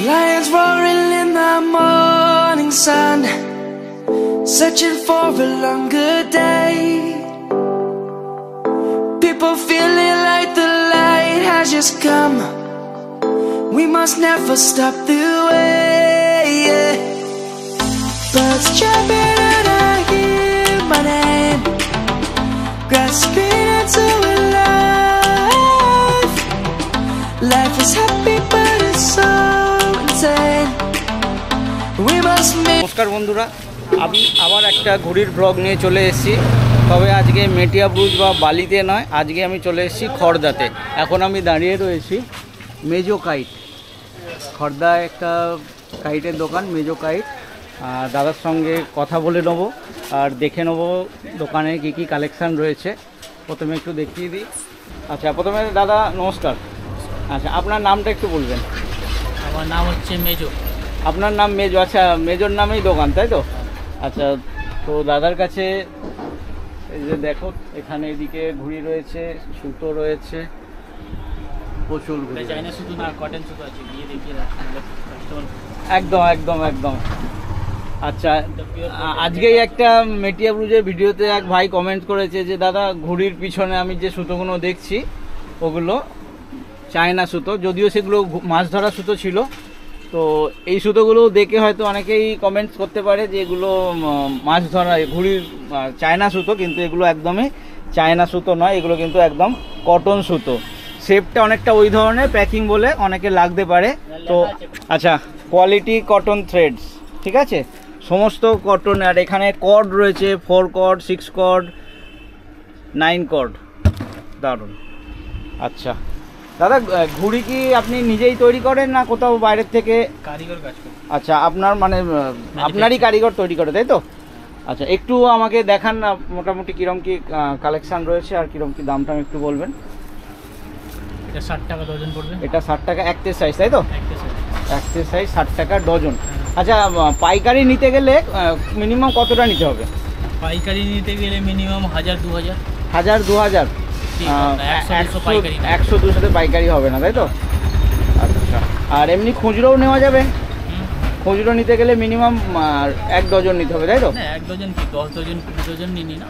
Lions roaring in the morning sun, searching for a longer day. People feeling like the light has just come. We must never stop the way, yeah. Birds chirping and I hear my name, grasping into a life. Life is happy but it's so insane. We must make. নমস্কার বন্ধুরা, আমি আবার একটা ঘুড়ির blog নিয়ে চলে এসেছি। তবে আজকে মেটিয়া ব্রুজ বা বালিতে নয়, আজকে আমি চলে এসেছি খড়দাতে। এখন আমি দাঁড়িয়ে রয়েছি মেজো কাইট, খড়দায় একটা কাইটের দোকান মেজো কাইট। দাদার সঙ্গে কথা বলে নেবো আর দেখে নেবো দোকানে কী কী কালেকশান রয়েছে। প্রথমে একটু দেখিয়ে দিই। আচ্ছা, প্রথমে দাদা নমস্কার। আচ্ছা, আপনার নামটা একটু বলবেন। আমার নাম হচ্ছে মেজো। আপনার নাম মেজো? আচ্ছা, মেজোর নামেই দোকান, তাই তো? আচ্ছা, তো দাদার কাছে এই যে দেখো, এখানে এদিকে ঘুড়ি রয়েছে, সুতো রয়েছে, প্রচুর ঘুড়ি। চাইনা সুতো না, কটন সুতো আছে, গিয়ে দেখিয়ে একদম একদম একদম। আচ্ছা, আজকেই একটা মেটিয়া ব্রুজের ভিডিওতে এক ভাই কমেন্ট করেছে যে দাদা ঘুড়ির পিছনে আমি যে সুতোগুলো দেখছি ওগুলো চায়না সুতো, যদিও সেগুলো মাছ ধরা সুতো ছিল। তো এই সুতোগুলো দেখে হয়তো অনেকেই কমেন্টস করতে পারে যে এগুলো মাছ ধরা ঘুড়ির চায়না সুতো, কিন্তু এগুলো একদমই চায়না সুতো নয়, এগুলো কিন্তু একদম কটন সুতো। শেপটা অনেকটা ওই ধরনের, প্যাকিং বলে অনেকে লাগতে পারে। তো আচ্ছা, কোয়ালিটি কটন থ্রেডস, ঠিক আছে, সমস্ত কটন। আর এখানে কর্ড রয়েছে, 4 কর্ড, 6 কর্ড, 9 কর্ড, দারুণ। আচ্ছা দাদা, ঘুড়ি কি আপনি নিজেই তৈরি করেন না কোথাও বাইরের থেকে কারিগর কাজ করেন? আচ্ছা, আপনার মানে আপনারই কারিগর তৈরি করে, তাই তো? আচ্ছা, একটু আমাকে দেখান না মোটামুটি কিরম কি কালেকশন রয়েছে আর কিরম কি দামটা একটু বলবেন। এটা 60 টাকা ডজন পড়বে। এটা 60 টাকা একতে সাইজ, তাই তো? একতে সাইজ 60 টাকা ডজন। আচ্ছা, পাইকারি নিতে গেলে মিনিমাম কতটা নিতে হবে? পাইকারি নিতে গেলে মিনিমাম 1000-2000। 1000-2000? 100-200 পাইকারি হবে না, তাই তো? আচ্ছা, আর এমনি খুচরোও নেওয়া যাবে? খুচরো নিতে গেলে মিনিমাম 1 ডজন নিতে হবে, তাই তো? 1 ডজন কি 10 ডজন 20 ডজন নিনি না,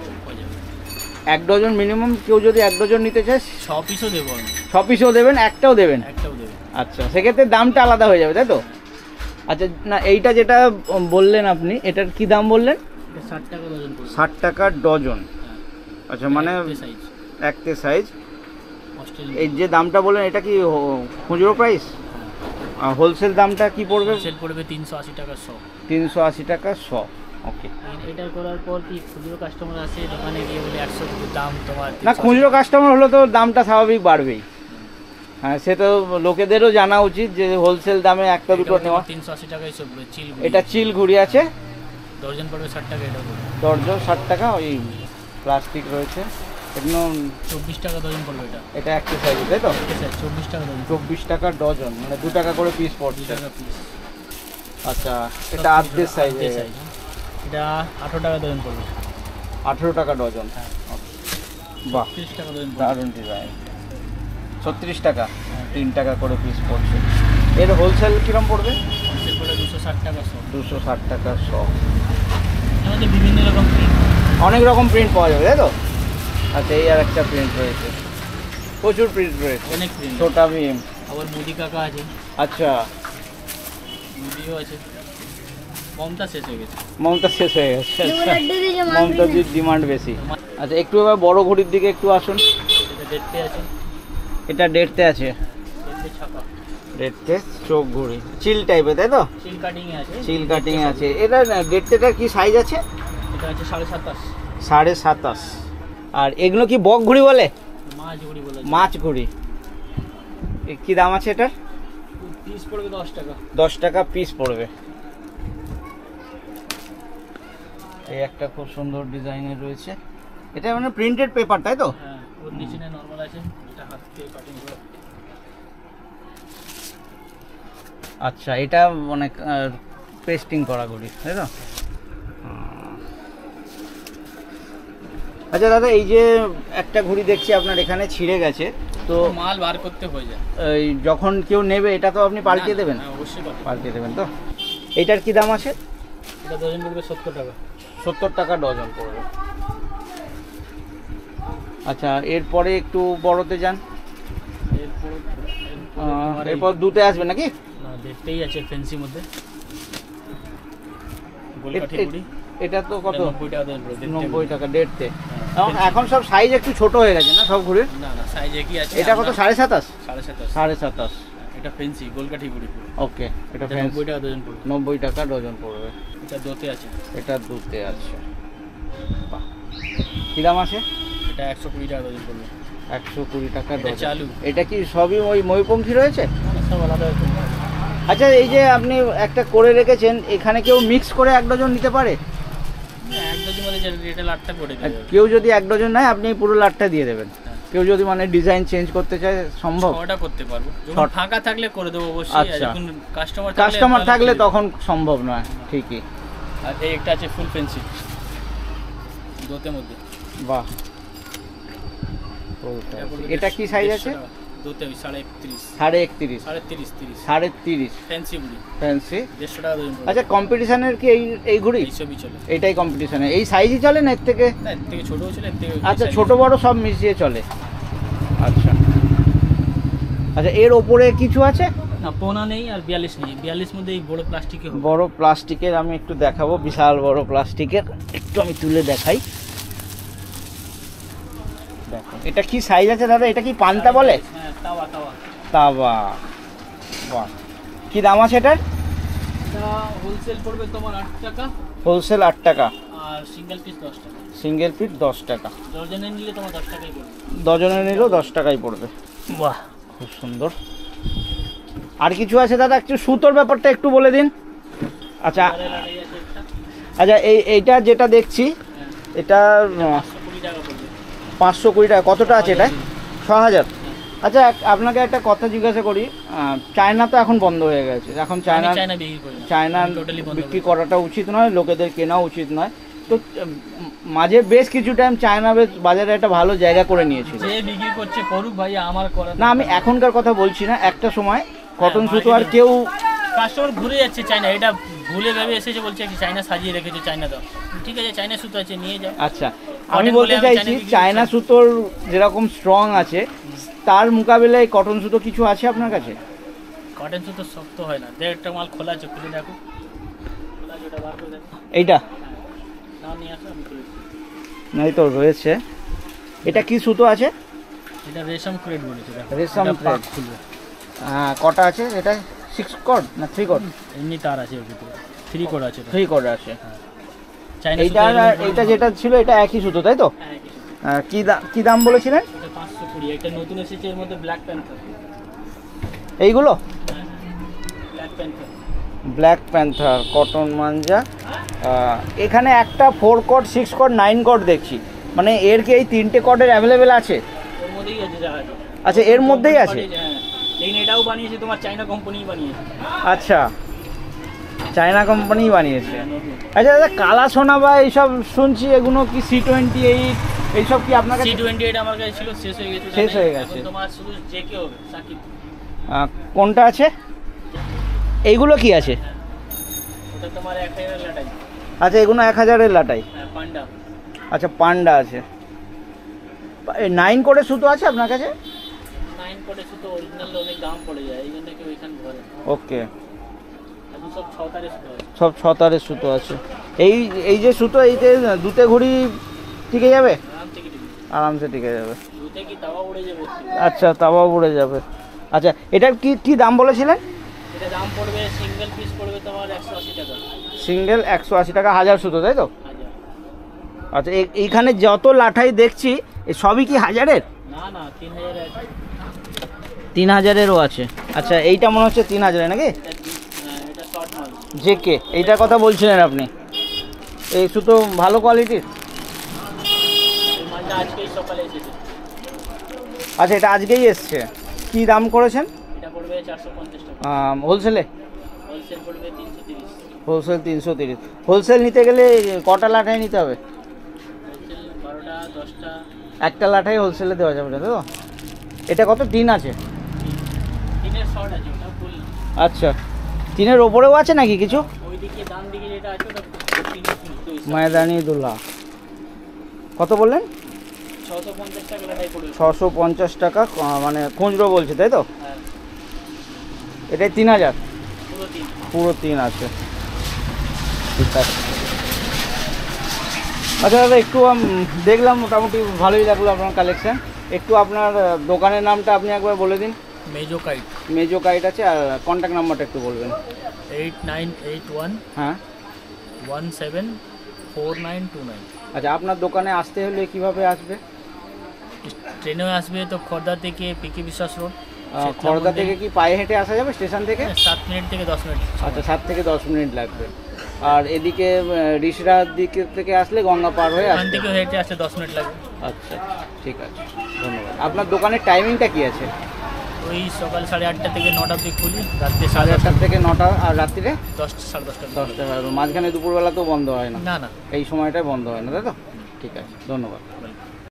1 ডজন মিনিমাম। কেউ যদি 1 ডজন নিতে চায় 6 পিসও দেবো আমি। 6 পিসও দেবেন? একটাও দেবেন? একটাও দেবেন। আচ্ছা, সেক্ষেত্রে দামটা আলাদা হয়ে যাবে, তাই তো? আচ্ছা, না এইটা যেটা বললেন আপনি, এটার কি দাম বললেন? 60 টাকা ডজন পড়বে। 60 টাকা ডজন। আচ্ছা, মানে একতে সাইজ। এই যে দামটা বললেন এটা কি খুচরো প্রাইস? হোলসেল দামটা কি পড়বে? হোলসেল পড়বে 380 টাকা 100। 380 টাকা 100। ওকে। এটা করার পর কি খুচরো কাস্টমার আসে দোকানে গিয়ে বলে 100 টাকা দাম তোমার? না, খুচরো কাস্টমার হলে তো দামটা স্বাভাবিক বাড়বেই। হ্যাঁ, সে তো লোকেদেরও জানা উচিত যে হোলসেল দামে একটা দুটো নেওয়া। 380 টাকা এইসব চিল। এটা চিল ঘুড়ি আছে, ডজন পড়বে 60 টাকা। এটা ডজন 60 টাকা। ওই প্লাস্টিক রয়েছে, এগুলো 24 টাকা ডজন পড়বে। এটা একটা সাইজ, তাই তো? 24 টাকা ডজন। 24 টাকা ডজন, মানে 2 টাকা করে পিস পড়ছে। 2 টাকা পিস। আচ্ছা, এটা আর্ধের সাইজ। এটা 18 টাকা ডজন পড়বে। 18 টাকা ডজন। হ্যাঁ। বাহ, 30 টাকা ডজন। দারুণ ডিজাইন। 36 টাকা, 3 টাকা করে পিস পড়ছে। এর হোলসেল কিরম পড়বে? হোলসেল পড়বে 260 টাকা 100। 260 টাকা 100। আমাদের বিভিন্ন রকম প্রিন্ট, অনেক রকম প্রিন্ট পাওয়া যাবে, তাই তো? আচ্ছা, এই আর একটা প্রিন্ট রয়েছে, প্রচুর প্রিন্ট রয়েছে, অনেক প্রিন্ট। ছোটা ভীম, আবার মুদি কাকা আছে। আচ্ছা, মুদিও আছে। মমতা শেষ হয়ে গেছে। মমতা শেষ হয়ে গেছে। মমতাজির ডিমান্ড বেশি। আচ্ছা, একটু এবার বড় ঘড়ির দিকে একটু আসুন। এটা ডেটতে আছে। এটা ডেটতে আছে, ডেটতে ছাপা। ডেটতে চোখ ঘড়ি, চিল টাইপের, তাই তো? চিল কাটিং এ আছে। চিল কাটিং এ আছে। এটা ডেটতেটার কি সাইজ আছে? এটা আছে 27.5। 27.5। আর এগুলো কি বক ঘড়ি বলে? মাছ ঘড়ি বলে। মাছ ঘড়ি। কি দাম আছে এটার? পিস পড়বে 10 টাকা। 10 টাকা পিস পড়বে। এই একটা খুব সুন্দর ডিজাইনের রয়েছে। এটা মানে প্রিন্টেড পেপার, তাই তো? হ্যাঁ, ওর নিচে নরমাল আছে, এটা হাত দিয়ে কাটিং করে। আচ্ছা, এটা অনেক পেস্টিং করা ঘড়ি, তাই তো? আচ্ছা দাদা, এই যে একটা ঘড়ি দেখছি আপনার এখানে ছিঁড়ে গেছে, তো মাল বার করতে হয়ে যায়। এই যখন কেউ নেবে এটা তো আপনি পাল্টিয়ে দেবেন? হ্যাঁ, অবশ্যই পাল্টিয়ে দেবেন তো। এইটার কি দাম আছে? এটা ডজন পড়বে 70 টাকা। 70 টাকা ডজন পড়বে। আচ্ছা, এরপরে একটু বড়তে যান। এরপর দুতে আসবে নাকি? না, দেখতেই আছে ফ্যান্সি মধ্যে গোলকাঠি ঘড়ি। এটা তো কত? 90 টাকা ডজন পড়বে। 90 টাকা ডেটতে। এখন সব সাইজ একটু ছোট হয়ে গেছে না সব ঘুরে? না না, সাইজ একই আছে। এটা কত? 27.5? 27.5। 27.5। এটা ফ্যান্সি গোলকাঠি ঘড়ি। ওকে, এটা 90 টাকা ডজন পড়বে। 90 টাকা ডজন পড়বে। এটা দোতে আছে। এটা দুতে আছে। বাহ, কি দাম আছে? এটা 120 টাকা ডজন পড়বে। 120 টাকা এটা ডজন। চালু। এটা কি সবই ওই ময়ূরপঙ্খী রয়েছে? না, সব আলাদা আছে। আচ্ছা, এই যে আপনি একটা করে রেখেছেন, এখানে কেউ মিক্স করে 1 ডজন নিতে পারে? এক ডজন মানে যে রেটে লাটটা করে দেবে। কেউ যদি 1 ডজন নেয় আপনি পুরো লাটটা দিয়ে দেবেন? কেউ যদি মানে ডিজাইন চেঞ্জ করতে চায় সম্ভব? ছটা করতে পারবো, যখন ফাঁকা থাকলে করে দেবো অবশ্যই। আর আচ্ছা, যখন কাস্টমার থাকলে তখন সম্ভব নয়। ঠিকই। আর এই একটা আছে ফুল ফ্যান্সি দোতের মধ্যে। বাহ, এটা কি সাইজ আছে? দোতে 31.5। 31.5? 30 30 ফ্যান্সি ঘড়ি ফ্যান্সি। 150 টাকা ডজন পড়বে। আচ্ছা, কম্পিটিশনের কি এই ঘড়ি? এইসবই চলে। এইটাই কম্পিটিশনে? এই সাইজই চলে না এর থেকে? না, এর থেকে ছোটও চলে, এর থেকে আচ্ছা, ছোট বড় সব মিশিয়ে চলে। আচ্ছা আচ্ছা, এর ওপরে কিছু আছে? না, পোনা নেই আর 42 নেই। 42 মধ্যে এই বড় প্লাস্টিকে হবে। বড় প্লাস্টিকের আমি একটু দেখাবো, বিশাল বড় প্লাস্টিকের। একটু আমি তুলে দেখাই। দেখো, এটা কি সাইজ আছে দাদা? এটা কি পান্তা বলে? হ্যাঁ, তাওয়া তাওয়া। তাওয়া। বাহ, কি দাম আছে এটার? এটা হোলসেল পড়বে তোমার 8 টাকা। হোলসেল 8 টাকা আর সিঙ্গেল পিস 10 টাকা। সিঙ্গেল পিস 10 টাকা। ডজনে নিলে তোমার 10 টাকাই পড়বে। ডজনে নিলেও 10 টাকাই পড়বে। বাহ, খুব সুন্দর। আর কিছু আছে দাদা? একটু সুতোর ব্যাপারটা একটু বলে দিন। আচ্ছা আচ্ছা, এইটা যেটা দেখছি এটা 520 টাকা পড়বে। 520 টাকা। কতটা আছে এটা? 6000। আচ্ছা, আপনাকে একটা কথা জিজ্ঞাসা করি। চায়না তো এখন বন্ধ হয়ে গেছে। এখন চায়না বিক্রি করি না। চায়না টোটালি বন্ধ বিক্রি করাটা উচিত নয়, লোকেদের কেনা উচিত নয়। তো মাঝে বেশ কিছু টাইম চায়না বেশ বাজারে একটা ভালো জায়গা করে নিয়েছিল। যে বিক্রি করছে করুক ভাই, আমার করা না, আমি এখনকার কথা বলছি না, একটা সময় কটন সুতো আর কেউ কাস্টমার ঘুরে যাচ্ছে চায়না, এটা ভুলে ভেবে এসেছে, বলছে কি চায়না সাজিয়ে রেখেছে, চায়না দাও। ঠিক আছে, চায়না সুতো আছে, নিয়ে যাও। আচ্ছা, আমি বলতে চাইছি চায়না সুতোর যেরকম স্ট্রং আছে তার মোকাবিলায় কটন সুতো কিছু আছে আপনার কাছে? কটন সুতো শক্ত হয় না। একটা মাল খোলা আছে, খুলে দেখো। এইটা নাও নিয়ে আসো, আমি খুলে দিচ্ছি। নাই তো রয়েছে। এটা কি সুতো আছে? এটা রেশম থ্রেড বলেছে। রেশম এটা থ্রেড। পাক খুলবে। কটা আছে এটা? 6 কর্ড না 3 কর্ড? এমনি তার আছে এর ভিতরে, 3 কোড আছে। 3 কর্ড আছে। চাইনা এইটা এইটা যেটা ছিল এটা একই সুতো, তাই তো? হ্যাঁ, কি দাম বলেছিলেন? এটা 520। একটা নতুন এসেছে এর মধ্যে ব্ল্যাক প্যান্থার। এইগুলো black panther. Black panther cotton মাঞ্জা। এখানে একটা 4 কর্ড 6 কর্ড 9 কর্ড দেখছি। মানে এর কি এই 3টে কর্ডের অ্যাভেলেবেল আছে? ওর মধ্যেই আছে যা আছে। আচ্ছা, এর মধ্যেই আছে? হ্যাঁ, লেকিন এটাও বানিয়েছে তোমার চায়না কোম্পানি বানিয়েছে। আচ্ছা, চায়না কোম্পানি বানিয়েছে। আচ্ছা দাদা, কালা সোনা বা এইসব শুনছি, এগুলো কি C28 এইসব কি আপনার কাছে? C28 আমার কাছে ছিল, শেষ হয়ে গেছে। শেষ হয়ে গেছে। এখন তোমার শুধু জেকে হবে, সাকিব। কোনটা আছে? এইগুলো কি আছে? ওটা তোমার 1000 লাটাই। আচ্ছা, এগুলো 1000-এর লাটাই। হ্যাঁ, পান্ডা। আচ্ছা, পান্ডা আছে। 9 করে সুতো আছে আপনার কাছে? 9 কোডে সুতো অরিজিনাল অনেক দাম পড়ে যায়, এই জন্য কেউ এখানে ধরে। ওকে, এখন সব 6 তারের সুতো আছে। সব 6 তারের সুতো আছে। এই যে সুতো, এইতে দুতে ঘড়ি টিকে যাবে? আরাম থেকে টিকে। আরামসে টিকে যাবে। দুতে কি তাওয়া উড়ে যাবে? আচ্ছা, তাওয়াও উড়ে যাবে। আচ্ছা, এটার কি দাম বলেছিলেন? এটা দাম পড়বে, সিঙ্গেল পিস পড়বে তোমার 180 টাকা। সিঙ্গেল 180 টাকা, 1000 সুতো, তাই তো? 1000। আচ্ছা, এইখানে যত লাঠাই দেখছি সবই কি 1000-এর? না না, 3000 আছে। 3000-এরও আছে। আচ্ছা, এইটা মনে হচ্ছে 3000-এর নাকি? এটা শর্ট মাল। জেকে, এইটার কথা বলছিলেন আপনি? এই সুতো ভালো কোয়ালিটির? এই মালটা আজকেই সকালে এসেছে। আচ্ছা, এটা আজকেই এসছে। কি দাম করেছেন? এটা পড়বে 450 টাকা। হোলসেলে? হোলসেল পড়বে 330। হোলসেল 330। হোলসেল নিতে গেলে কটা লাঠাই নিতে হবে? হোলসেল 12টা একটা লাঠাই হোলসেলে দেওয়া যাবে, তাই তো? এটা কত টিন আছে? টিনের শর্ট আছে, ওটা ফুল। আচ্ছা, টিনের ওপরেও আছে নাকি কিছু? ওইদিকে ডান দিকে যেটা আছে ওটা টিনের ফুল। ময়দানি দোলা কত বললেন? 650 টাকা লাটাই পড়বে। 650 টাকা মানে খুচরো বলছে, তাই তো? হ্যাঁ, এটাই 3000? পুরো তিন। পুরো 3 আছে, ঠিক আছে। আচ্ছা দাদা, একটু দেখলাম মোটামুটি ভালোই লাগলো আপনার কালেকশান। একটু আপনার দোকানের নামটা আপনি একবার বলে দিন। মেজো কাইট। মেজো কাইট আছে, আর কন্ট্যাক্ট নাম্বারটা একটু বলবেন। 8981 হ্যাঁ, 174929। আচ্ছা, আপনার দোকানে আসতে হলে কিভাবে আসবে? ট্রেনেও আসবে তো খড়দা থেকে পিকে বিশ্বাস রোড। খড়দা থেকে কি পায়ে হেঁটে আসা যাবে স্টেশন থেকে? 7 মিনিট থেকে 10 মিনিট। আচ্ছা, 7 থেকে 10 মিনিট লাগবে। আর এদিকে রিসরার দিকে থেকে আসলে গঙ্গা পার হয়ে ওখান আসতে থেকে হবে। হেঁটে আসতে 10 মিনিট লাগবে। আচ্ছা, ঠিক আছে, ধন্যবাদ। আপনার দোকানের টাইমিংটা কি আছে? ওই সকাল 8:30 থেকে 9টা অবধি খুলি, রাত্রে 8:30 থেকে 9টা, আর রাত্রিরে 10 সাড়ে 10টা। 10টা। মাঝখানে দুপুরবেলা তো বন্ধ হয় না? না না। এই সময়টায় বন্ধ হয় না, তাই তো? ঠিক আছে, ধন্যবাদ।